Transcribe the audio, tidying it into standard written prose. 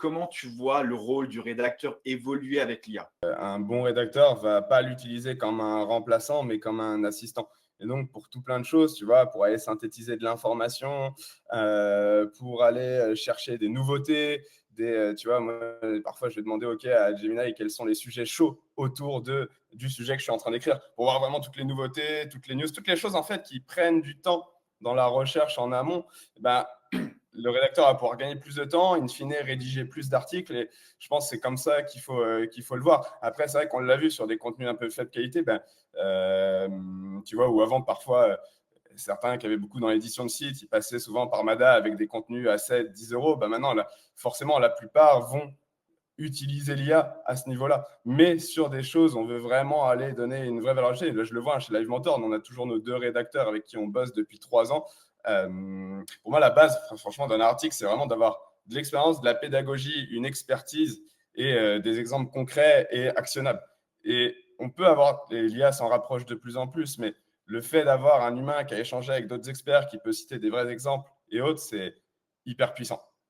comment tu vois le rôle du rédacteur évoluer avec l'IA? Un bon rédacteur va pas l'utiliser comme un remplaçant, mais comme un assistant. Et donc, pour tout plein de choses, tu vois, pour aller synthétiser de l'information, pour aller chercher des nouveautés, tu vois, moi, parfois, je vais demander à Gemini quels sont les sujets chauds autour du sujet que je suis en train d'écrire, pour voir vraiment toutes les nouveautés, toutes les news, toutes les choses, en fait, qui prennent du temps dans la recherche en amont. Ben, le rédacteur va pouvoir gagner plus de temps, in fine, rédiger plus d'articles. Et je pense que c'est comme ça qu'il faut le voir. Après, c'est vrai qu'on l'a vu sur des contenus un peu faible qualité, tu vois, où avant, parfois, certains qui avaient beaucoup dans l'édition de site, ils passaient souvent par Mada avec des contenus à 7, 10 euros. Maintenant, là, forcément, la plupart vont utiliser l'IA à ce niveau-là. Mais sur des choses, on veut vraiment aller donner une vraie valeur ajoutée. Là, je le vois chez Live Mentor, on a toujours nos 2 rédacteurs avec qui on bosse depuis 3 ans. Pour moi, la base, franchement, d'un article, c'est vraiment d'avoir de l'expérience, de la pédagogie, une expertise et des exemples concrets et actionnables. Et on peut avoir, et l'IA s'en rapproche de plus en plus, mais le fait d'avoir un humain qui a échangé avec d'autres experts, qui peut citer des vrais exemples et autres, c'est hyper puissant.